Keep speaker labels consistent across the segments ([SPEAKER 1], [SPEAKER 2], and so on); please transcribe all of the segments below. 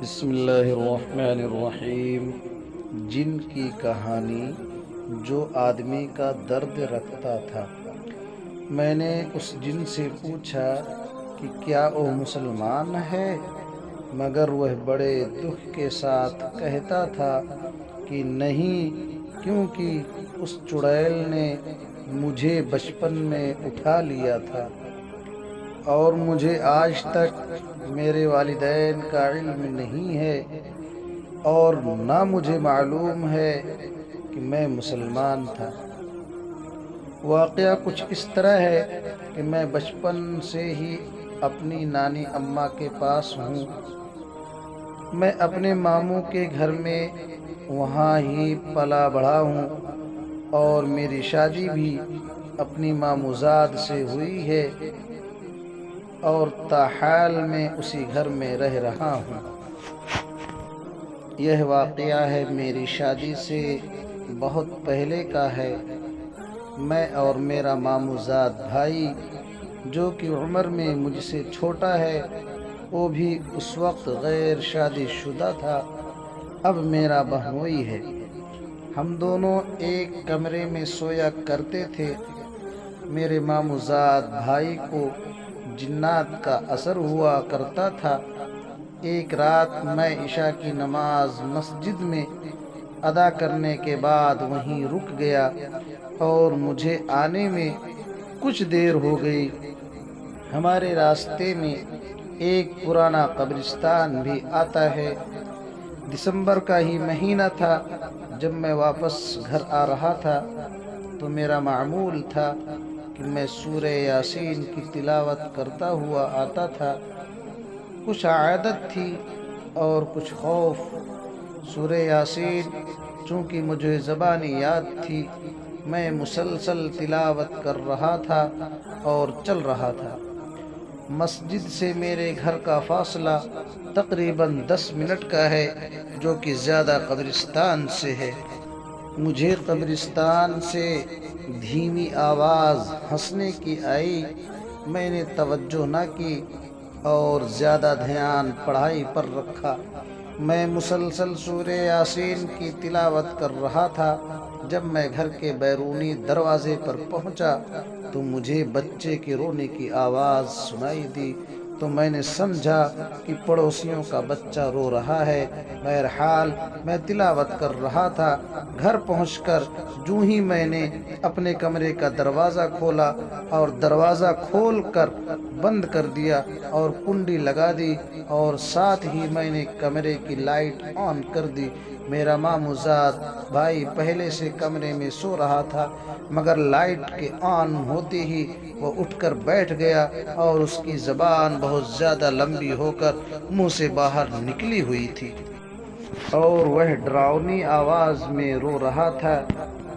[SPEAKER 1] بسم اللہ الرحمن الرحیم۔ جن کی کہانی جو آدمی کا درد رکھتا تھا۔ میں نے اس جن سے پوچھا کہ کیا وہ مسلمان ہے، مگر وہ بڑے دکھ کے ساتھ کہتا تھا کہ نہیں، کیونکہ اس چڑیل نے مجھے بچپن میں اٹھا لیا تھا اور مجھے آج تک میرے والدین کا علم نہیں ہے اور نہ مجھے معلوم ہے کہ میں مسلمان تھا۔ واقعہ کچھ اس طرح ہے کہ میں بچپن سے ہی اپنی نانی اماں کے پاس ہوں۔ میں اپنے ماموں کے گھر میں وہاں ہی پلا بڑھا ہوں اور میری شادی بھی اپنی ماموزاد سے ہوئی ہے اور تاحال میں اسی گھر میں رہ رہا ہوں۔ یہ واقعہ ہے میری شادی سے بہت پہلے کا ہے۔ میں اور میرا ماموزاد بھائی جو کہ عمر میں مجھ سے چھوٹا ہے، وہ بھی اس وقت غیر شادی شدہ تھا، اب میرا بہنوئی ہے۔ ہم دونوں ایک کمرے میں سویا کرتے تھے۔ میرے ماموزاد بھائی کو جنات کا اثر ہوا کرتا تھا۔ ایک رات میں عشاء کی نماز مسجد میں ادا کرنے کے بعد وہیں رک گیا اور مجھے آنے میں کچھ دیر ہو گئی۔ ہمارے راستے میں ایک پرانا قبرستان بھی آتا ہے۔ دسمبر کا ہی مہینہ تھا۔ جب میں واپس گھر آ رہا تھا تو میرا معمول تھا کہ میں سورہ یاسین کی تلاوت کرتا ہوا آتا تھا۔ کچھ عادت تھی اور کچھ خوف۔ سورہ یاسین چونکہ مجھے زبانی یاد تھی، میں مسلسل تلاوت کر رہا تھا اور چل رہا تھا۔ مسجد سے میرے گھر کا فاصلہ تقریباً 10 منٹ کا ہے، جو کہ زیادہ قبرستان سے ہے۔ مجھے قبرستان سے دھیمی آواز ہنسنے کی آئی۔ میں نے توجہ نہ کی اور زیادہ دھیان پڑھائی پر رکھا۔ میں مسلسل سورہ یاسین کی تلاوت کر رہا تھا۔ جب میں گھر کے بیرونی دروازے پر پہنچا تو مجھے بچے کے رونے کی آواز سنائی دی، تو میں نے سمجھا کہ پڑوسیوں کا بچہ رو رہا ہے۔ بہرحال میں تلاوت کر رہا تھا۔ گھر پہنچ کر جو ہی میں نے اپنے کمرے کا دروازہ کھولا اور دروازہ کھول کر بند کر دیا اور کنڈی لگا دی، اور ساتھ ہی میں نے کمرے کی لائٹ آن کر دی۔ میرا ماموزاد بھائی پہلے سے کمرے میں سو رہا تھا، مگر لائٹ کے آن ہوتے ہی وہ اٹھ کر بیٹھ گیا اور اس کی زبان بہت زیادہ لمبی ہو کر منہ سے باہر نکلی ہوئی تھی اور وہ ڈراؤنی آواز میں رو رہا تھا۔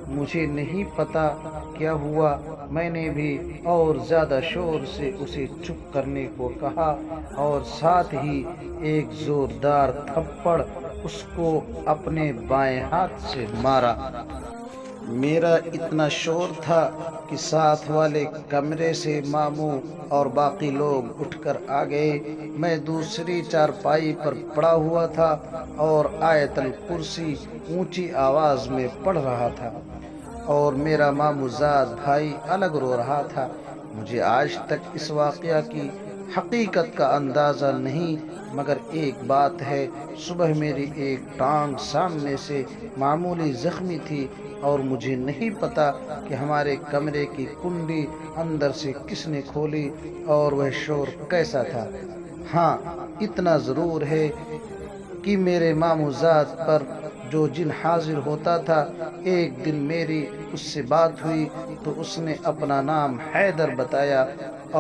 [SPEAKER 1] مجھے نہیں پتا کیا ہوا، میں نے بھی اور زیادہ شور سے اسے چپ کرنے کو کہا اور ساتھ ہی ایک زوردار تھپڑ اس کو اپنے بائیں ہاتھ سے مارا۔ میرا اتنا شور تھا کہ ساتھ والے کمرے سے ماموں اور باقی لوگ اٹھ کر آ گئے۔ میں دوسری چارپائی پر پڑا ہوا تھا اور آیت الکرسی اونچی آواز میں پڑھ رہا تھا اور میرا ماموزاد بھائی الگ رو رہا تھا۔ مجھے آج تک اس واقعہ کی حقیقت کا اندازہ نہیں، مگر ایک بات ہے، صبح میری ایک ٹانگ سامنے سے معمولی زخمی تھی اور مجھے نہیں پتا کہ ہمارے کمرے کی کنڈی اندر سے کس نے کھولی اور وہ شور کیسا تھا۔ ہاں، اتنا ضرور ہے کہ میرے ماموزاد پر جو جن حاضر ہوتا تھا، ایک دن میری اس سے بات ہوئی تو اس نے اپنا نام حیدر بتایا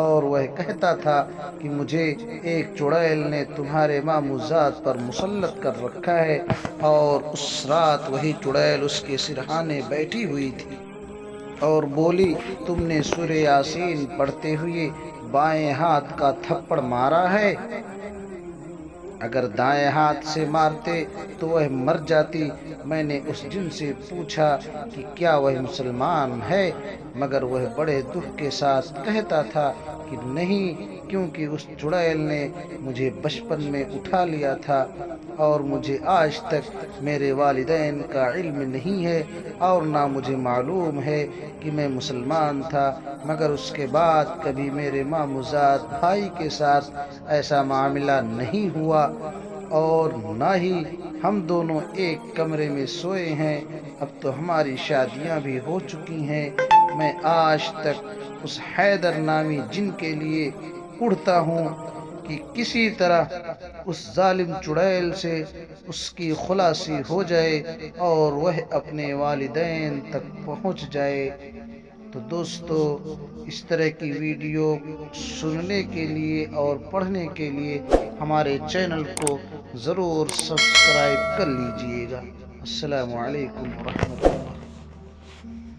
[SPEAKER 1] اور وہ کہتا تھا کہ مجھے ایک چڑیل نے تمہارے ماموزاد پر مسلط کر رکھا ہے، اور اس رات وہی چڑیل اس کے سرہانے بیٹھی ہوئی تھی اور بولی، تم نے سورہ یاسین پڑھتے ہوئے بائیں ہاتھ کا تھپڑ مارا ہے، اگر دائیں ہاتھ سے مارتے تو وہ مر جاتی۔ میں نے اس جن سے پوچھا کہ کیا وہ مسلمان ہے، مگر وہ بڑے دکھ کے ساتھ کہتا تھا کہ نہیں، کیونکہ اس چڑیل نے مجھے بچپن میں اٹھا لیا تھا اور مجھے آج تک میرے والدین کا علم نہیں ہے اور نہ مجھے معلوم ہے کہ میں مسلمان تھا، مگر اس کے بعد کبھی میرے ماموزاد بھائی کے ساتھ ایسا معاملہ نہیں ہوا اور نہ ہی ہم دونوں ایک کمرے میں سوئے ہیں۔ اب تو ہماری شادیاں بھی ہو چکی ہیں۔ میں آج تک اس حیدر نامی جن کے لیے اڑتا ہوں کہ کسی طرح اس ظالم چڑیل سے اس کی خلاصی ہو جائے اور وہ اپنے والدین تک پہنچ جائے۔ تو دوستو، اس طرح کی ویڈیو سننے کے لیے اور پڑھنے کے لیے ہمارے چینل کو ضرور سبسکرائب کر لیجئے گا۔ السلام علیکم ورحمۃ اللہ۔